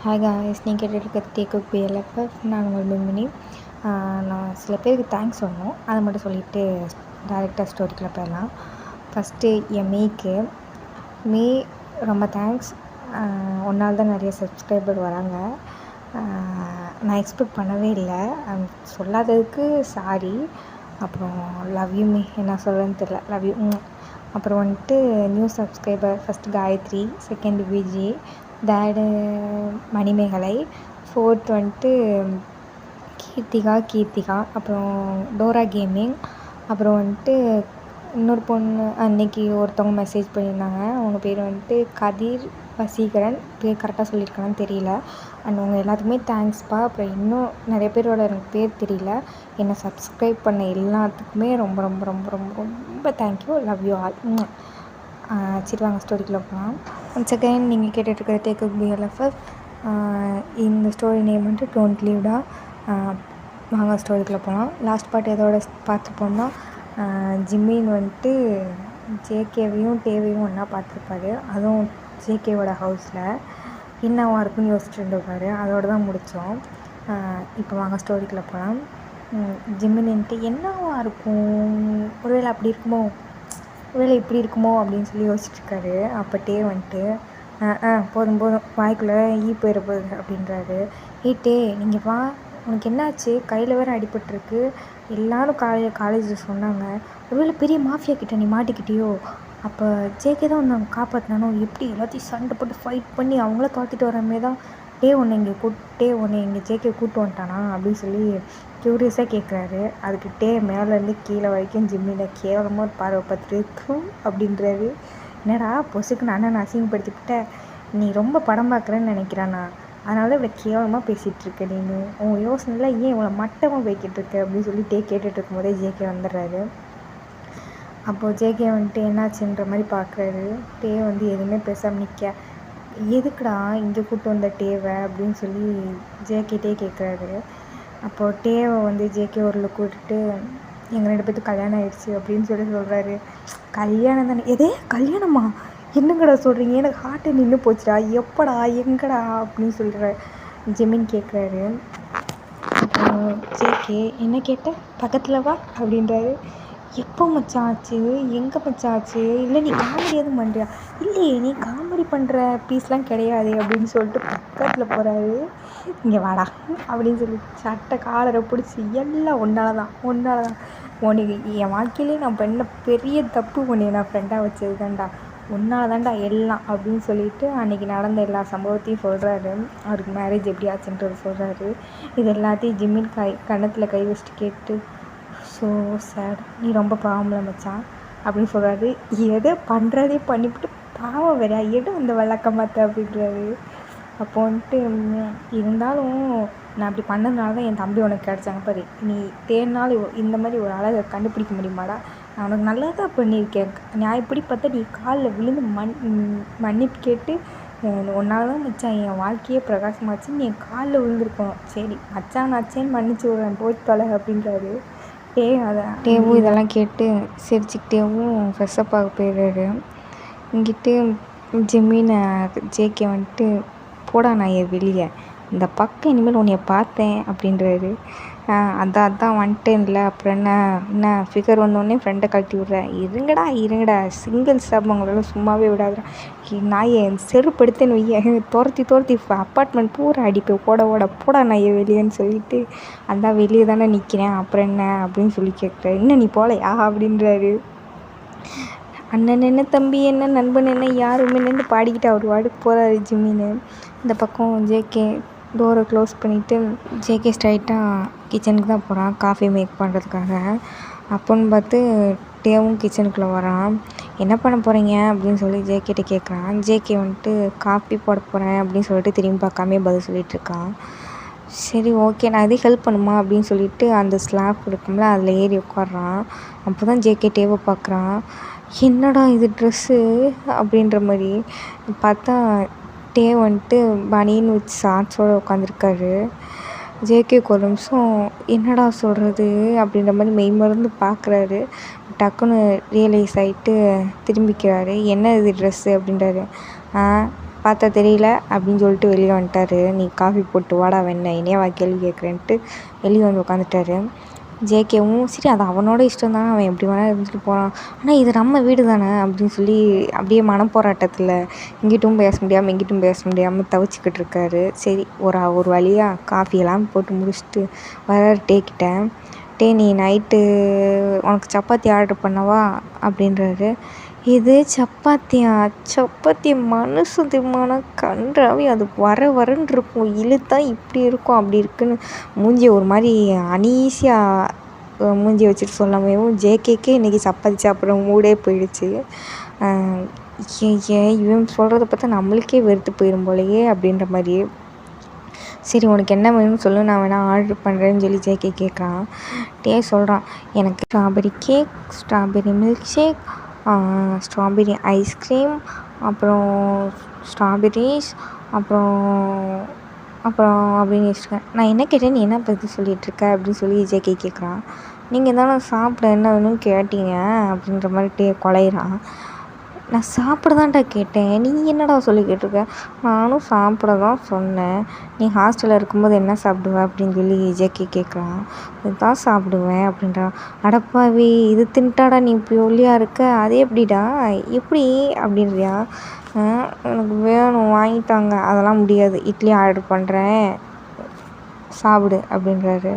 Hi guys, நீங்கள் கேட்டுருக்க take up பிஎல்எஃப்எஃப். நான் உங்கள் மின்மினி. நான் சில பேருக்கு தேங்க்ஸ் சொல்லணும். அதை மட்டும் சொல்லிவிட்டு டேரெக்டாக ஸ்டோரிக்குள்ளே போயிடலாம். ஃபஸ்ட்டு என் மீ ரொம்ப தேங்க்ஸ். ஒன்றால் தான் நிறைய சப்ஸ்கிரைபர் வராங்க. நான் எக்ஸ்பெக்ட் பண்ணவே இல்லை. சொல்லாததுக்கு சாரி. அப்புறம் லவ் யூ மீ, என்ன சொல்கிறேன்னு தெரில. Love you. அப்புறம் வந்துட்டு new subscriber first Gayathri, second Viji, third Manimegalai, fourth வந்துட்டு கீர்த்திகா, அப்புறம் டோரா கேமிங், அப்புறம் வந்துட்டு இன்னொரு பொண்ணு அன்றைக்கி ஒருத்தவங்க மெசேஜ் பண்ணியிருந்தாங்க. அவங்க பேர் வந்துட்டு கதிர் வசீகரன். பேர் கரெக்டாக சொல்லியிருக்காங்கன்னு தெரியல. அண்ட் அவங்க எல்லாத்துக்குமே தேங்க்ஸ்ப்பா. அப்புறம் இன்னும் நிறைய பேரோட எனக்கு பேர் தெரியல. என்னை சப்ஸ்கிரைப் பண்ண எல்லாத்துக்குமே ரொம்ப ரொம்ப ரொம்ப ரொம்ப ரொம்ப தேங்க்யூ. Love you all. சரி, வாங்க ஸ்டோரிக்குள்ளே போகலாம். ஒன்ஸ் அகைன் நீங்கள் கேட்டுட்ருக்கிற டேக் அப் பிஎல்எஃப்எஃப். இந்த ஸ்டோரி நேம் வந்துட்டு டோன்ட் லீவ்டா. வாங்க ஸ்டோரிக்குள்ளே போகலாம். லாஸ்ட் பார்ட் எதோட பார்த்துப்போம்னா, ஜிம்மின் வந்துட்டு ஜேகேவையும் டேவையும் ஒன்றா பார்த்துருப்பாரு. அதுவும் ஜேகேவோட ஹவுஸில் என்னவா இருக்குன்னு யோசிச்சுட்டு இருந்திருப்பாரு. அதோடு தான் முடித்தோம். இப்போ வாங்க ஸ்டோரிக்குள்ளே போகலாம். ஜிம்மின்ட்டு என்னவா இருக்கும், ஒருவேளை அப்படி இருக்குமோ, ஒருவேளை இப்படி இருக்குமோ அப்படின்னு சொல்லி யோசிச்சுட்ருக்காரு. அப்போ டே வந்துட்டு போதும் வாய்க்குள்ளே போயிட போகுது அப்படின்றாரு. டே நீங்கள் வா, உனக்கு என்னாச்சு, கையில் வேறு அடிபட்டிருக்கு. எல்லோரும் காலேஜில் சொன்னாங்க. ஒருவேளை பெரிய மாஃபியா கிட்ட நீ மாட்டிக்கிட்டியோ. அப்போ ஜேகே தான் வந்து அவங்க காப்பாற்றினானோ. எப்படி எல்லாத்தையும் சண்டை போட்டு ஃபைட் பண்ணி அவங்கள தோற்றிட்டு வரமே தான் உன்னை இங்கே ஜேகே கூப்பிட்டு வந்துட்டானா அப்படின்னு சொல்லி க்யூரியஸாக கேட்குறாரு. அதுக்கு டே மேலேருந்து கீழே வரைக்கும் ஜிம்மியில் கேவலமாக ஒரு பார்வை பார்த்துட்டு தூ அப்படின்றாரு. என்னடா பொசுக்குன்னு அண்ணன் அசிங்கப்படுத்திவிட்ட, நீ ரொம்ப படம் பார்க்குறேன்னு நினைக்கிறானா, அதனால இவ்வளோ கேவலமாக பேசிகிட்ருக்க, நீ உன் யோசனையில் ஏன் இவ்வளோ மட்டமாக போய்கிட்டு இருக்க அப்படின்னு சொல்லி டே கேட்டுட்ருக்கும் போதே ஜேகே வந்துடுறாரு. அப்போது ஜேகே வந்துட்டு என்னாச்சுன்ற மாதிரி பார்க்குறாரு. டே வந்து எதுவுமே பேசாமல் நிற்க, எதுக்குடா இங்கே கூப்பிட்டு வந்த டேவை அப்படின்னு சொல்லி ஜேகேட்டே கேட்குறாரு. அப்போது டேவை வந்து ஜேகே ஒரு லுக் விட்டுட்டு, எங்கள் 2 பேர்த்துக்கு கல்யாணம் ஆகிடுச்சு அப்படின்னு சொல்லி சொல்கிறாரு. கல்யாணம் தானே? எதே கல்யாணமா? என்னங்கடா சொல்கிறீங்க, எனக்கு ஹார்ட்டு நின்று போச்சுடா, எப்படா, எங்கடா அப்படின்னு சொல்கிற ஜெமின் கேட்குறாரு. ஜேகே என்ன கேட்ட, பக்கத்தில் வா அப்படின்றாரு. எப்போ மச்சான் ஆச்சு, எங்கே மச்சான் ஆச்சு, இல்லை நீ காமெடி எதுவும் பண்ணுறியா? இல்லையே, நீ காமெடி பண்ணுற பீஸ்லாம் கிடையாது அப்படின்னு சொல்லிட்டு பக்கத்தில் போகிறாரு. இங்கே வாடா அப்படின்னு சொல்லி சட்டை காலரை பிடிச்சி, எல்லாம் ஒன்றால் தான் உனக்கு என் வாழ்க்கையிலே நான் பண்ண பெரிய தப்பு, உன்னை நான் ஃப்ரெண்டாக வச்சது தான்டா, ஒன்றால் தான்டா எல்லாம் அப்படின்னு சொல்லிட்டு அன்றைக்கி நடந்த எல்லா சம்பவத்தையும் சொல்கிறாரு. அவருக்கு மேரேஜ் எப்படி ஆச்சுன்றது சொல்கிறாரு. இது எல்லாத்தையும் ஜிம்மின் கன்னத்தில் கை வச்சுட்டு கேட்டு, ஸோ சேட், நீ ரொம்ப பாவம்ல மச்சான் அப்படின்னு சொல்கிறாரு. எதை பண்ணுறதே பண்ணிவிட்டு பாவம் வேறையா, எடு அந்த விளக்கம் பார்த்த அப்படின்றாரு. அப்போ வந்துட்டு, இருந்தாலும் நான் அப்படி பண்ணதுனால தான் என் தம்பி உனக்கு கிடச்சாங்க பாரு, நீ தேடினாலும் இந்த மாதிரி ஒரு அழகை கண்டுபிடிக்க முடியுமாடா, நான் உனக்கு நல்லா தான் பண்ணியிருக்கேன். நான் இப்படி பார்த்தா நீ காலில் விழுந்து மன்னிப்பு கேட்டு, ஒன்றால் தான் மச்சான் என் வாழ்க்கையே பிரகாசமாச்சுன்னு என் காலில் விழுந்திருக்கணும். சரி மச்சான் ஆச்சேன்னு மன்னிச்சு விடுறேன், போய் தொலை அப்படின்றாரு. டேவும் இதெல்லாம் கேட்டு சிரிச்சுக்கிட்டேவும் ஃப்ரெஷ்ஷப் ஆக போயிடுறாரு. இங்கிட்டு ஜிம்மினை ஜேகே வந்துட்டு, போடா நான் வெளியே, இந்த பக்கம் இனிமேல் உன்னைய பார்த்தேன் அப்படின்றாரு. அதான் வந்துட்டேன்ல, அப்புறம் என்ன ஃபிகர் வந்தோடனே ஃப்ரெண்டை கழட்டி விட்றேன், இருங்கடா சிங்கிள்ஸ் அவங்களெல்லாம் சும்மாவே விடாதுடா, நான் என் செருப்படுத்தேன்னு வைய துரத்தி அப்பார்ட்மெண்ட் பூரா அடிப்பேன், போடா நான் வெளியேன்னு சொல்லிட்டு, அதான் வெளியே தானே நிற்கிறேன், அப்புறம் என்ன அப்படின்னு சொல்லி கேட்குறாரு. இன்னும் நீ போகலையா அப்படின்றாரு. அண்ணன் என்ன, தம்பி என்ன, நண்பன் என்ன, யாருமே நின்று பாடிக்கிட்டு அவர் வாடுக்கு போகிறாரு ஜிம்மின்னு. இந்த பக்கம் ஜேகே டோரை க்ளோஸ் பண்ணிவிட்டு ஜேகே ஸ்ட்ரைட்டாக கிச்சனுக்கு தான் போகிறான், காஃபி மேக் பண்ணுறதுக்காக. அப்போன்னு பார்த்து டேவும் கிச்சனுக்குள்ளே வரான். என்ன பண்ண போகிறீங்க அப்படின்னு சொல்லி ஜேகேட்ட கேட்குறான். ஜேகே வந்துட்டு காஃபி போட போகிறேன் அப்படின்னு சொல்லிட்டு திரும்பி பார்க்காமே பதில் சொல்லிகிட்ருக்கான். சரி ஓகே, நான் எதையும் ஹெல்ப் பண்ணுமா அப்படின்னு சொல்லிட்டு அந்த ஸ்லாப் இருக்கும்ல அதில் ஏறி உட்காட்றான். அப்போ தான் ஜேகே டேவை பார்க்குறான். என்னடா இது ட்ரெஸ்ஸு அப்படின்ற மாதிரி பார்த்தா டே வந்துட்டு பனியன் வச்சு ஷார்ட்ஸோடு உட்காந்துருக்காரு. ஜேகேக்கு ஒரு நிமிஷம் என்னடா சொல்கிறது அப்படின்ற மாதிரி மெய்மறந்து பார்க்குறாரு. டக்குன்னு ரியலைஸ் ஆகிட்டு திரும்பிக்கிறாரு. என்ன இது ட்ரெஸ்ஸு அப்படின்றாரு. பார்த்தா தெரியல அப்படின்னு சொல்லிட்டு வெளியே வந்துட்டார். நீ காஃபி போட்டு வாடா வேணா என்னையவா கேள்வி கேட்குறேன்ட்டு வெளியே வந்து உட்காந்துட்டாரு. ஜேகேவும் சரி அது அவனோட இஷ்டம் தானே, அவன் எப்படி வேணால் இருந்துட்டு போகிறான், ஆனால் இது நம்ம வீடு தானே அப்படின்னு சொல்லி அப்படியே மனப்போராட்டத்தில் இங்கிட்டும் பேச முடியாமல் இங்கிட்டும் பேச முடியாமல் தவிச்சிக்கிட்டு இருக்காரு. சரி ஒரு வழியாக காஃபியெல்லாம் போட்டு முடிச்சுட்டு வராரு டேக்கிட்ட. நீ நைட்டு உனக்கு சப்பாத்தி ஆர்டர் பண்ணவா அப்படின்றாரு. இது சப்பாத்தி மனசு திம்மான கன்றாவி, அது வரன்னு இருக்கும், இழுத்தா இப்படி இருக்கும் அப்படி இருக்குன்னு மூஞ்சி ஒரு மாதிரி அனீஸியாக மூஞ்சி வச்சுட்டு சொல்லாமையும் ஜேகேக்கே இன்றைக்கி சப்பாத்தி சாப்பிட்ற மூடே போயிடுச்சு. இவன் சொல்கிறத பார்த்தா நம்மளுக்கே வெறுத்து போயிடும் போலையே அப்படின்ற மாதிரியே. சரி உனக்கு என்ன வேணும்னு சொல்லு, நான் வேணால் ஆர்டர் பண்ணுறேன்னு சொல்லி ஜேகே கேட்குறான். சொல்கிறான் எனக்கு strawberry cake, strawberry milkshake, strawberry ice cream, அப்புறம் ஸ்ட்ராபெரிஸ், அப்புறம் அப்படின்னு வச்சுருக்கேன். நான் என்ன கேட்டேன், நீ என்ன பற்றி சொல்லிகிட்ருக்க அப்படின்னு சொல்லி ஜேகே கேட்குறான். நீங்கள் தானே சாப்பிட என்ன வேணும்னு கேட்டீங்க அப்படின்ற மாதிரி குலையிறான். நான் சாப்பிட தான்டா கேட்டேன், நீ என்னடா சொல்லி கேட்டிருக்க. நானும் சாப்பிட தான் சொன்னேன். நீ ஹாஸ்டலில் இருக்கும்போது என்ன சாப்பிடுவ அப்படின்னு சொல்லி ஜேகே கேட்குறான். இதுதான் சாப்பிடுவேன் அப்படின்றான். அடப்பாவி, இது தின்ட்டாடா நீ இப்படி ஒல்லியாக இருக்க, அது எப்படிடா எப்படி அப்படின்றியா. எனக்கு வேணும் வாங்கிட்டாங்க. அதெல்லாம் முடியாது, இட்லி ஆர்டர் பண்ணுறேன் சாப்பிடு அப்படின்றாரு.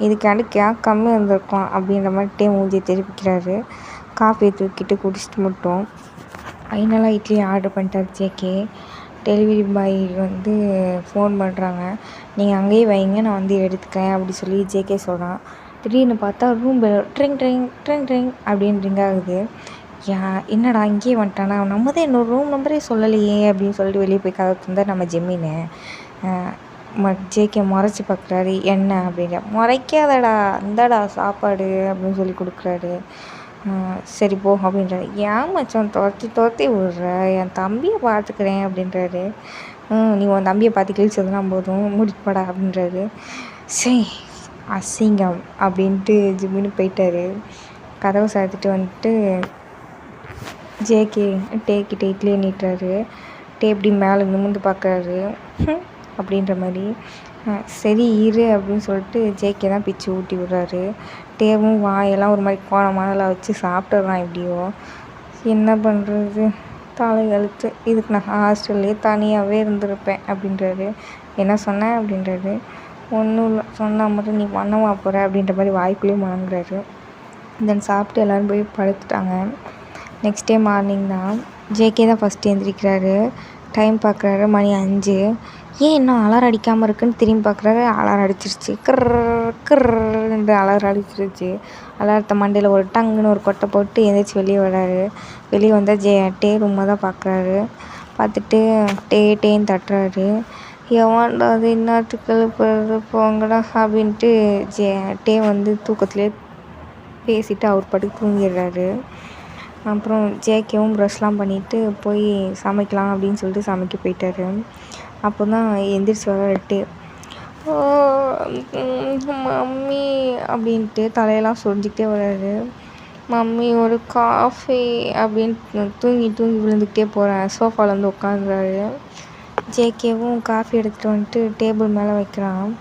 இதுக்காண்டி கேட்காம இருந்திருக்கலாம் அப்படின்ற மாதிரி மூஞ்சி திருப்பிக்கிறாரு. காஃபியை தூக்கிட்டு குடிச்சிட்டு மட்டும் ஃபைனலாக இட்லி ஆர்டர் பண்ணிட்டார் ஜேகே. டெலிவரி பாய் வந்து ஃபோன் பண்ணுறாங்க. நீங்கள் அங்கேயே வைங்க, நான் வந்து எடுத்துக்கிறேன் அப்படி சொல்லி ஜேகே சொல்கிறான். திடீர்னு பார்த்தா room drink drink drink drink அப்படின்னு ரிங் ஆகுது. என்னடா இங்கேயே வந்துட்டானா, நம்ம தான் என்னோட ரூம் நம்பரே சொல்லலையே அப்படின்னு சொல்லிட்டு வெளியே போய் கதை தந்தார் நம்ம ஜெமீனு. ஜேகே முறைச்சி பார்க்குறாரு. என்ன அப்படின்ற. முறைக்காதடா, இந்தாடா சாப்பாடு அப்படின்னு சொல்லி கொடுக்குறாரு. சரி போ அப்படின்றாரு. ஏன் மச்சான் துரத்தி விடுற, என் தம்பியை பார்த்துக்கிறேன் அப்படின்றாரு. நீ உன் தம்பியை பார்த்து கிழிச்சதுலாம் போதும், மூடிட்டு போடா அப்படின்றாரு. சரி அசிங்கம் அப்படின்ட்டு ஜிம்முன்னு போயிட்டாரு. கதவை சாத்திட்டு வந்துட்டு ஜேகே டேக்கிட்ட இட்லியை நீட்டுறாரு. இப்படி மேலே நிமிர்ந்து பார்க்குறாரு அப்படின்ற மாதிரி. சரி இரு அப்படின்னு சொல்லிட்டு ஜேகே தான் பிச்சு ஊட்டி விடுறாரு. டேவும் வாயெல்லாம் ஒரு மாதிரி கோணமானலாம் வச்சு சாப்பிட்டுறான். எப்படியோ என்ன பண்ணுறது, தலையெழுத்து, இதுக்கு நான் ஹாஸ்டல்லே தனியாகவே இருந்திருப்பேன் அப்படின்றாரு. என்ன சொன்னேன் அப்படின்றாரு. ஒன்றும் இல்லை, சொன்னால் மட்டும் நீ பண்ணவா போகிற அப்படின்ற மாதிரி வாய்க்குள்ளேயே முழங்குறாரு. தென் சாப்பிட்டு எல்லோரும் போய் படுத்துட்டாங்க. நெக்ஸ்ட் டே மார்னிங் தான் ஜேகே தான் ஃபஸ்ட்டு எழுந்திரிக்கிறாரு. டைம் பார்க்குறாரு, மணி 5. ஏன் இன்னும் அலாரம் அடிக்காமல் இருக்குன்னு திரும்பி பார்க்குறாரு. அலாரம் அடிச்சிருச்சு. கிர்ன்னு அலாரம் அடிச்சிருச்சு. அலாரத்தை மண்டையில் ஒரு டங்குன்னு ஒரு கொட்டை போட்டு எந்திரிச்சு வெளியே வர்றாரு. வெளியே வந்தால் டே ரூமை தான் பார்க்குறாரு. பார்த்துட்டு டேன்னு தட்டுறாரு. எவன்டா அது இந்நேரத்துக்கு எழுப்புறது, போங்கடா அப்படின்ட்டு டே வந்து தூக்கத்துலேயே பேசிவிட்டு அவர் பாட்டுக்கு தூங்கிடுறாரு. அப்புறம் ஜேகேவும் ப்ரஷ்லாம் பண்ணிவிட்டு போய் சமைக்கலாம் அப்படின்னு சொல்லிட்டு சமைக்க போயிட்டாரு. அப்போ தான் எந்திரிச்சு வர்றாரு. மம்மி அப்படின்ட்டு தலையெல்லாம் சொரிஞ்சிக்கிட்டே வர்றாரு. மம்மி ஒரு காஃபி அப்படின்னு தூங்கி விழுந்துக்கிட்டே போகிறேன். சோஃபாவில் வந்து உட்காந்துறாரு. ஜேகேவும் காஃபி எடுத்துகிட்டு வந்துட்டு டேபிள் மேலே வைக்கிறான்.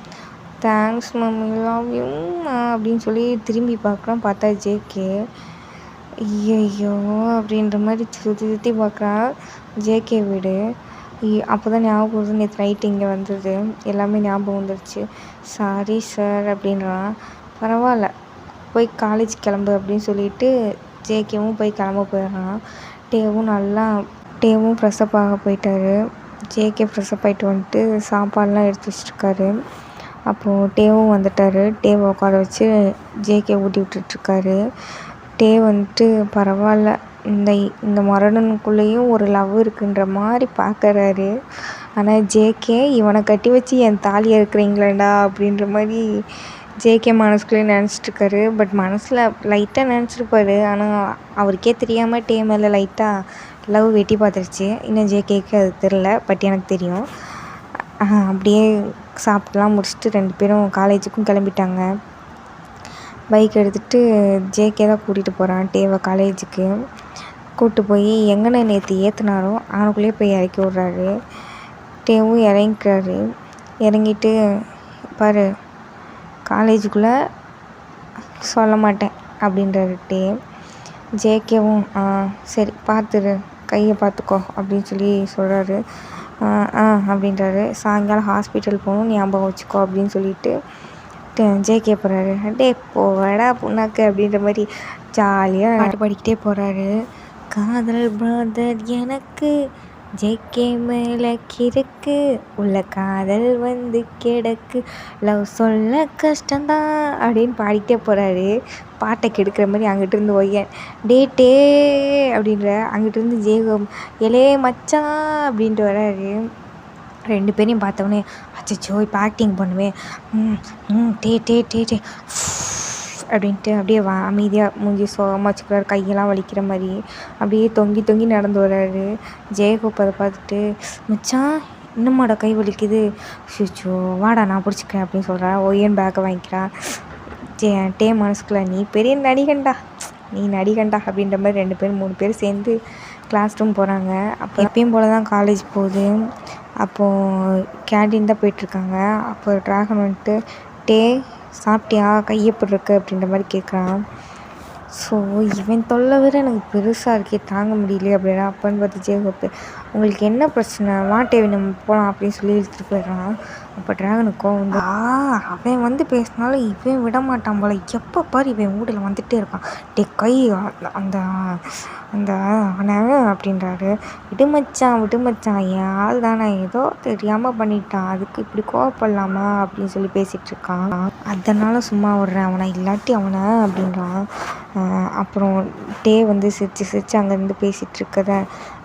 தேங்க்ஸ் மம்மி, லவ் யூ அப்படின்னு சொல்லி திரும்பி பார்க்குறான். பார்த்தா ஜேகே. ஐயோ அப்படின்ற மாதிரி சுற்றி பார்க்குறான். ஜேகே வீடு. அப்போ தான் ஞாபகம் வருது, நேற்று நைட்டு இங்கே வந்தது எல்லாமே ஞாபகம் வந்துடுச்சு. சாரி சார் அப்படின்றான். பரவாயில்ல, போய் காலேஜ் கிளம்பு அப்படின்னு சொல்லிட்டு ஜேகேவும் போய் கிளம்ப போயிடுறான். டேவும் ஃப்ரெஷ்அப் ஆக போயிட்டாரு. ஜேகே ஃப்ரெஷ்அப் ஆகிட்டு வந்துட்டு சாப்பாடெலாம் எடுத்து வச்சுருக்காரு. அப்போது டேவும் வந்துட்டார். டேவை உட்கார வச்சு ஜேகே ஊட்டி விட்டுட்ருக்காரு. வந்துட்டு பரவாயில்ல, இந்த மரணனுக்குள்ளேயும் ஒரு லவ் இருக்குன்ற மாதிரி பார்க்குறாரு. ஆனால் ஜேகே இவனை கட்டி வச்சு என் தாலியை இருக்கிறீங்களாண்டா அப்படின்ற மாதிரி ஜேகே மனசுக்குள்ளேயே நினச்சிட்ருக்காரு. பட் மனசில் லைட்டாக நினச்சிருப்பாரு. ஆனால் அவருக்கே தெரியாமல் மேலே லைட்டாக லவ் வெட்டி பார்த்துருச்சு. இன்னும் ஜேகேக்கு அது தெரில, பட் எனக்கு தெரியும். அப்படியே சாப்பிட்டுலாம் முடிச்சுட்டு 2 பேரும் காலேஜுக்கும் கிளம்பிட்டாங்க. பைக் எடுத்துகிட்டு ஜேகே தான் கூட்டிகிட்டு போகிறான் டேவை காலேஜுக்கு. கூப்பிட்டு போய் எங்கண்ணே நேற்று ஏற்றுனாரோ அவனுக்குள்ளேயே போய் இறக்கி விட்றாரு. டேவும் இறங்கிக்கிறாரு. இறங்கிட்டு பாரு காலேஜுக்குள்ளே சொல்ல மாட்டேன் அப்படின்றாரு டே. ஜேகேவும் சரி பார்த்துரு, கையை பார்த்துக்கோ அப்படின்னு சொல்லி சொல்கிறாரு. அப்படின்றாரு. சாயங்காலம் ஹாஸ்பிட்டல் போகணும், ஞாபகம் வச்சுக்கோ அப்படின்னு சொல்லிட்டு ஜேகே போகிறாரு. டே போடா புண்ணாக்கு அப்படின்ற மாதிரி ஜாலியாக பாட்டு பாடிக்கிட்டே போகிறாரு. காதல் பிரதர் எனக்கு ஜேகே மேலே கிறுக்கு, உள்ள காதல் வந்து கிடக்கு, லவ் சொல்ல கஷ்டந்தான் அப்படின்னு பாடிக்கிட்டே போகிறாரு. பாட்டை கெடுக்கிற மாதிரி அங்கிட்டிருந்து ஒய்யன் டே அப்படின்ற அங்கிட்டிருந்து ஜேகம் எலே மச்சான் அப்படின்ட்டு வராரு. 2 பேரையும் பார்த்தவொடனே அச்சச்சோ இப்போ ஆக்டிங் பண்ணுவேன் டே அப்படின்ட்டு அப்படியே அமைதியாக மூஞ்சி சோகமாக வச்சுக்கிறாரு. கையெல்லாம் வலிக்கிற மாதிரி அப்படியே தொங்கி நடந்து வர்றாரு. ஜெயகோப் அதை பார்த்துட்டு மச்சான் இன்னுமாடா கை வலிக்குது, சுச்சோ வாடா நான் பிடிச்சிக்கிறேன் அப்படின்னு சொல்கிறா. ஒய்யன் பேக்கை வாங்கிக்கிறான். டே மனசுக்குள்ள நீ பெரிய நடிகண்டா அப்படின்ற மாதிரி 2 பேர் 3 பேர் சேர்ந்து கிளாஸ் ரூம் போகிறாங்க. அப்போ எப்பயும் போல தான் காலேஜ் போகுது. அப்போது கேண்டீன் தான் போயிட்டுருக்காங்க. அப்போ ட்ராகன் வந்துட்டு டே சாப்பிட்டியா, கை எப்படி இருக்கு அப்படின்ற மாதிரி கேட்குறான். ஸோ இவன் தொல்லை வேறு எனக்கு பெருசாக இருக்கே, தாங்க முடியலையே அப்படின்னா. அப்போன்னு பார்த்து ஜேகோப்பு உங்களுக்கு என்ன பிரச்சனை, வாட்டேவி நம்ம போகலாம் அப்படின்னு சொல்லி இழுத்துட்டு போயிடுறான். அப்போ ட்ராகனுக்கோ வந்து அவன் வந்து பேசினாலும் இவன் விட மாட்டான் போல, எப்போ பாரு இவன் வீட்டில் வந்துகிட்டே இருக்கான். டே கை அந்த அந்த அவனை அப்படின்றாரு. விடு மச்சான் என் ஆள் தானே, ஏதோ தெரியாமல் பண்ணிட்டான், அதுக்கு இப்படி கோவப்படலாமா அப்படின்னு சொல்லி பேசிகிட்டு இருக்கான். அதனால் சும்மா விடுறேன் அவனை, இல்லாட்டி அவனை அப்படின்றான். அப்புறம் டே வந்து சிரிச்சு அங்கேருந்து பேசிகிட்டு இருக்கத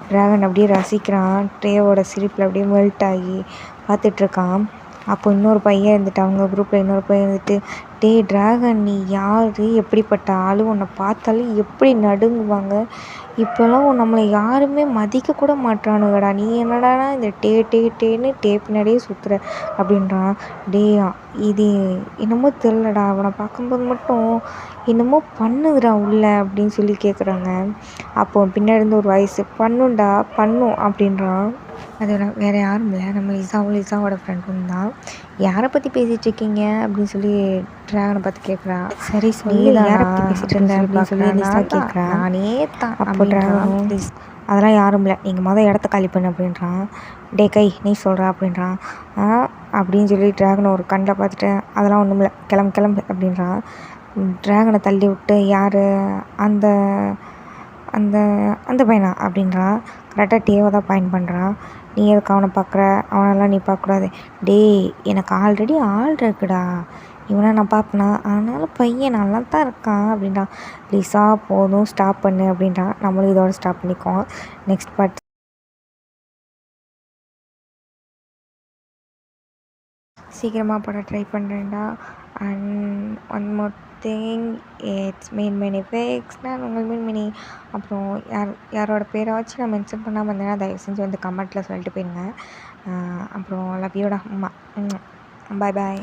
ட்ராகன் அப்படியே ரசிக்கிறான். டேவோட சிரிப்பில் அப்படியே மெல்ட் ஆகி பார்த்துட்ருக்கான். அப்போ இன்னொரு பையன் இருந்துட்டு அவங்க குரூப்பில் இன்னொரு பையன் இருந்துட்டு டே ட்ராகன் நீ யார், எப்படிப்பட்ட ஆள், உன்னை பார்த்தாலே எப்படி நடுங்குவாங்க, இப்போல்லாம் நம்மளை யாருமே மதிக்க கூட மாட்டானுங்கடா, நீ என்னடானா இந்த டேன்னு டே பின்னாடியே சுற்றுற அப்படின்றான். டே இது என்னமோ தெரிலடா, அவனை பார்க்கும்போது மட்டும் என்னமோ பண்ணுதுடா உள்ள அப்படின்னு சொல்லி கேட்குறாங்க. அப்போ பின்னாடி இருந்து ஒரு வாய்ஸ் பண்ணும் அப்படின்றான். அது வேறு யாரும் இல்லை, நம்ம லிசாவோட ஃப்ரெண்டும் தான். யாரை பற்றி பேசிகிட்டு இருக்கீங்க அப்படின்னு சொல்லி ட்ராகனை பார்த்து கேட்குறா. சரி சொல்லி யாரை பற்றி பேசிகிட்டு இருந்தேன் அப்படின்னு சொல்லி லிசா கேட்குறா. நானே தான். அப்போ ட்ராகனும் அதெல்லாம் யாரும் இல்லை, நீங்கள் இடத்த காலி பண்ணு அப்படின்றான். டே கை நீ சொல்கிறா அப்படின்றான். அப்படின்னு சொல்லி ட்ராகனை ஒரு கண்ணில் பார்த்துட்டு அதெல்லாம் ஒன்றும் இல்லை, கிளம்பு அப்படின்றான். ட்ராகனை தள்ளி விட்டு யார் அந்த அந்த அந்த பையனா அப்படின்றான். கரெக்டாக டேவை தான் பாயிண்ட் பண்ணுறான். நீ எதுக்கு அவனை பார்க்குற, அவனெல்லாம் நீ பார்க்கக்கூடாது. டே எனக்கு ஆல்ரெடி ஆள் இருக்குடா, இவனை நான் பார்ப்பேனா, அதனால் பையன் நல்லா தான் இருக்கான் அப்படின்றான். லிசா போதும் ஸ்டாப் பண்ணு அப்படின்றான். நம்மளும் இதோட ஸ்டாப் பண்ணிக்குவோம். நெக்ஸ்ட் பார்ட் சீக்கிரமாக போட ட்ரை பண்ணுறேன்டா. And one more thing, it's Meen facts, நான் உங்கள் மீன்மினி. அப்புறம் யாரோட பேரை வச்சு நான் மென்ஷன் பண்ணாமல் இருந்தேன்னா தயவு செஞ்சு வந்து கமெண்ட்டில் சொல்லிட்டு போயிருங்க. அப்புறம் லவ் யூடா அம்மா. பாய்.